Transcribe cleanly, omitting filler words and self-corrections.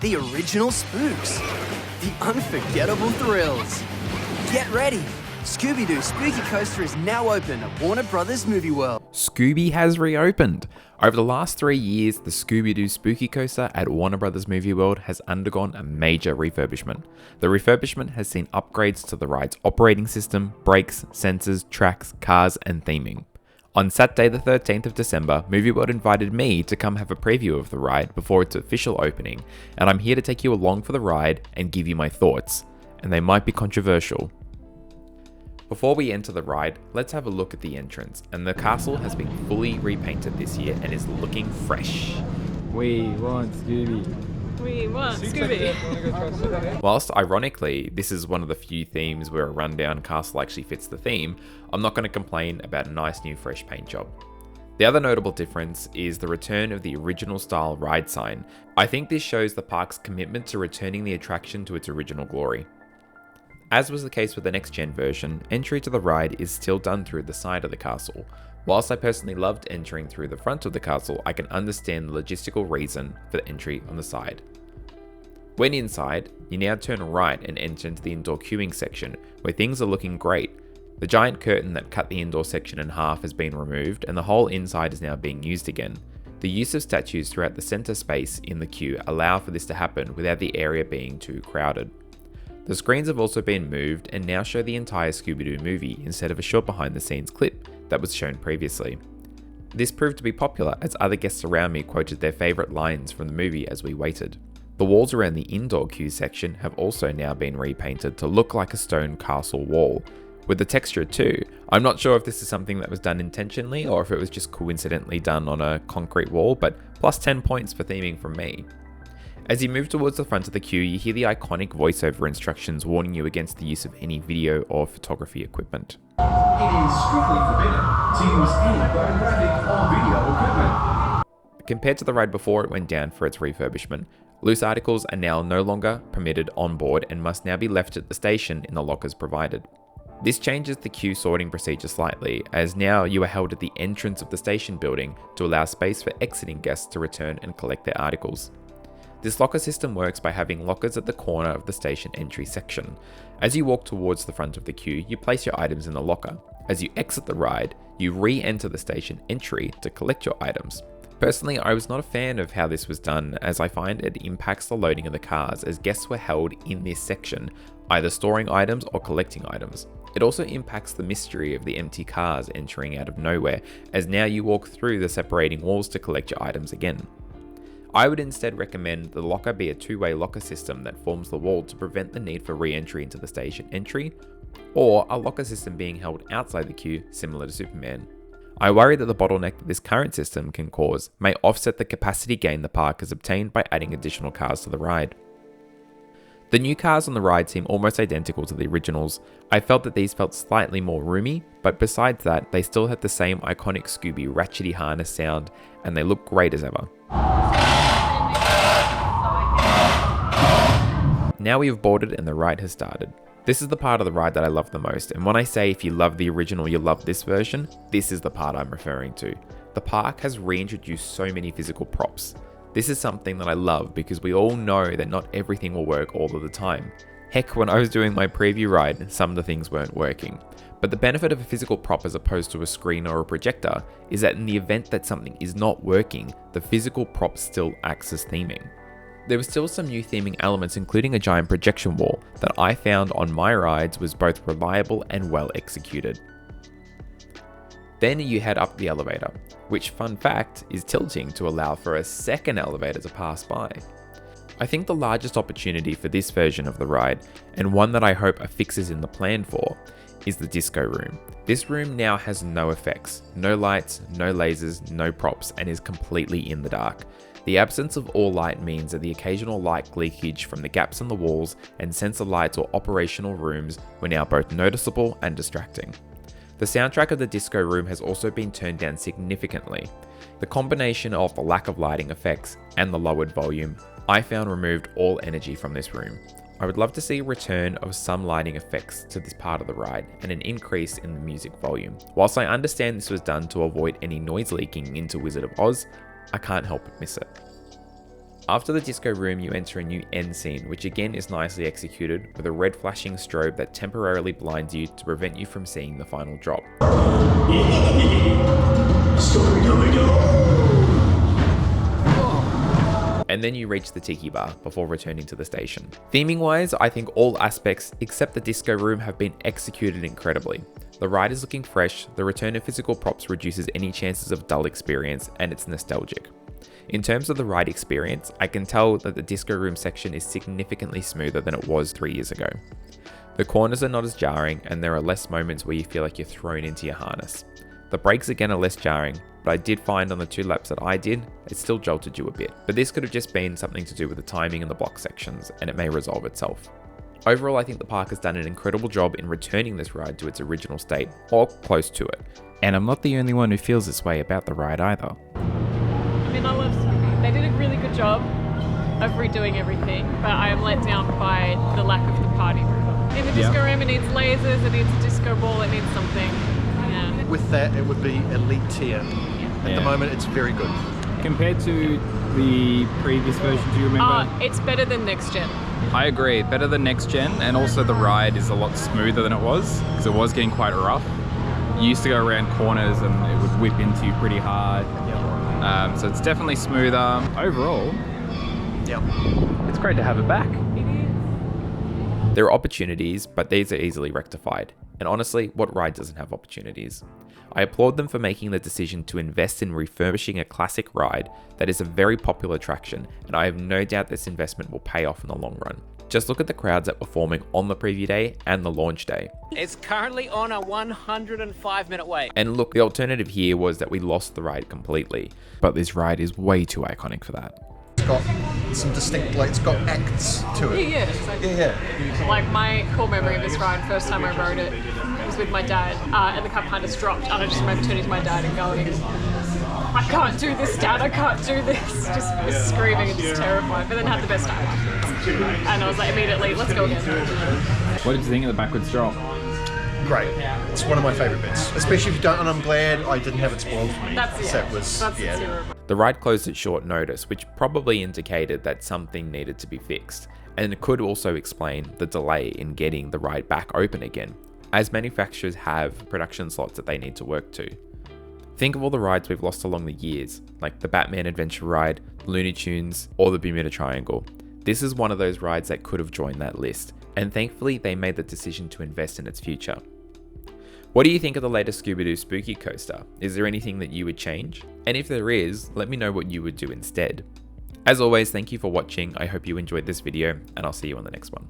the original spooks, the unforgettable thrills. Get ready! Scooby Doo Spooky Coaster is now open at Warner Brothers Movie World. Scooby has reopened. Over the last 3 years, the Scooby Doo Spooky Coaster at Warner Brothers Movie World has undergone a major refurbishment. The refurbishment has seen upgrades to the ride's operating system, brakes, sensors, tracks, cars, and theming. On Saturday the 13th of December, Movie World invited me to come have a preview of the ride before its official opening, and I'm here to take you along for the ride and give you my thoughts, and they might be controversial. Before we enter the ride, let's have a look at the entrance, and the castle has been fully repainted this year and is looking fresh. We want Scooby. We want Scooby. Whilst ironically, this is one of the few themes where a rundown castle actually fits the theme, I'm not going to complain about a nice new fresh paint job. The other notable difference is the return of the original style ride sign. I think this shows the park's commitment to returning the attraction to its original glory. As was the case with the next gen version, entry to the ride is still done through the side of the castle. Whilst I personally loved entering through the front of the castle, I can understand the logistical reason for the entry on the side. When inside, you now turn right and enter into the indoor queuing section, where things are looking great. The giant curtain that cut the indoor section in half has been removed, and the whole inside is now being used again. The use of statues throughout the center space in the queue allow for this to happen without the area being too crowded. The screens have also been moved and now show the entire Scooby Doo movie instead of a short behind the scenes clip that was shown previously. This proved to be popular as other guests around me quoted their favourite lines from the movie as we waited. The walls around the indoor queue section have also now been repainted to look like a stone castle wall, with the texture too. I'm not sure if this is something that was done intentionally or if it was just coincidentally done on a concrete wall, but plus 10 points for theming from me. As you move towards the front of the queue, you hear the iconic voiceover instructions warning you against the use of any video or photography equipment. It is strictly forbidden to use any photographic or video equipment. Compared to the ride before it went down for its refurbishment, loose articles are now no longer permitted on board and must now be left at the station in the lockers provided. This changes the queue sorting procedure slightly, as now you are held at the entrance of the station building to allow space for exiting guests to return and collect their articles. This locker system works by having lockers at the corner of the station entry section. As you walk towards the front of the queue, you place your items in the locker. As you exit the ride, you re-enter the station entry to collect your items. Personally, I was not a fan of how this was done, as I find it impacts the loading of the cars, as guests were held in this section, either storing items or collecting items. It also impacts the mystery of the empty cars entering out of nowhere, as now you walk through the separating walls to collect your items again. I would instead recommend the locker be a two-way locker system that forms the wall to prevent the need for re-entry into the station entry, or a locker system being held outside the queue similar to Superman. I worry that the bottleneck that this current system can cause may offset the capacity gain the park has obtained by adding additional cars to the ride. The new cars on the ride seem almost identical to the originals. I felt that these felt slightly more roomy, but besides that, they still had the same iconic Scooby ratchety harness sound, and they look great as ever. Now we have boarded and the ride has started. This is the part of the ride that I love the most, and when I say if you love the original you love this version, this is the part I'm referring to. The park has reintroduced so many physical props. This is something that I love because we all know that not everything will work all of the time. Heck, when I was doing my preview ride, some of the things weren't working. But the benefit of a physical prop as opposed to a screen or a projector is that in the event that something is not working, the physical prop still acts as theming. There were still some new theming elements, including a giant projection wall that I found on my rides was both reliable and well executed. Then you head up the elevator, which, fun fact, is tilting to allow for a second elevator to pass by. I think the largest opportunity for this version of the ride, and one that I hope a fix is in the plan for, is the disco room. This room now has no effects, no lights, no lasers, no props, and is completely in the dark. The absence of all light means that the occasional light leakage from the gaps in the walls and sensor lights or operational rooms were now both noticeable and distracting. The soundtrack of the disco room has also been turned down significantly. The combination of the lack of lighting effects and the lowered volume, I found removed all energy from this room. I would love to see a return of some lighting effects to this part of the ride and an increase in the music volume. Whilst I understand this was done to avoid any noise leaking into Wizard of Oz, I can't help but miss it. After the disco room, you enter a new end scene, which again is nicely executed with a red flashing strobe that temporarily blinds you to prevent you from seeing the final drop. And then you reach the tiki bar before returning to the station. Theming wise, I think all aspects except the disco room have been executed incredibly. The ride is looking fresh, the return of physical props reduces any chances of dull experience, and it's nostalgic. In terms of the ride experience, I can tell that the disco room section is significantly smoother than it was 3 years ago. The corners are not as jarring, and there are less moments where you feel like you're thrown into your harness. The brakes again are less jarring, but I did find on the 2 laps that I did, it still jolted you a bit. But this could have just been something to do with the timing and the block sections, and it may resolve itself. Overall, I think the park has done an incredible job in returning this ride to its original state, or close to it. And I'm not the only one who feels this way about the ride either. I mean, I love Scooby. They did a really good job of redoing everything, but I am let down by the lack of the party room. In the disco room, it needs lasers, it needs a disco ball, it needs something. Yeah. With that, it would be elite tier. At the moment, it's very good. Compared to the previous version, do you remember? It's better than Next Gen. I agree, better than Next Gen, and also the ride is a lot smoother than it was, because it was getting quite rough. You used to go around corners and it would whip into you pretty hard. So it's definitely smoother. Overall, it's great to have it back. There are opportunities, but these are easily rectified. And honestly, what ride doesn't have opportunities? I applaud them for making the decision to invest in refurbishing a classic ride that is a very popular attraction, and I have no doubt this investment will pay off in the long run. Just look at the crowds that were forming on the preview day and the launch day. It's currently on a 105-minute wait. And look, the alternative here was that we lost the ride completely, but this ride is way too iconic for that. It's got some distinct, like, it's got acts to it. Yeah. Like, my core memory of this ride, first time I rode it, was with my dad, and the car kind of dropped, and I just remember turning to my dad and going, I can't do this, Dad, I can't do this. Just was screaming and just terrified, but then had the best time afterwards. And I was like, immediately, let's go again. What did you think of the backwards drop? Great. It's one of my favourite bits. Especially if you don't, and I'm glad I didn't have it spoiled for me. That's zero. The ride closed at short notice, which probably indicated that something needed to be fixed, and it could also explain the delay in getting the ride back open again, as manufacturers have production slots that they need to work to. Think of all the rides we've lost along the years, like the Batman Adventure ride, Looney Tunes, or the Bermuda Triangle. This is one of those rides that could have joined that list, and thankfully they made the decision to invest in its future. What do you think of the latest Scooby Doo Spooky Coaster? Is there anything that you would change? And if there is, let me know what you would do instead. As always, thank you for watching. I hope you enjoyed this video, and I'll see you on the next one.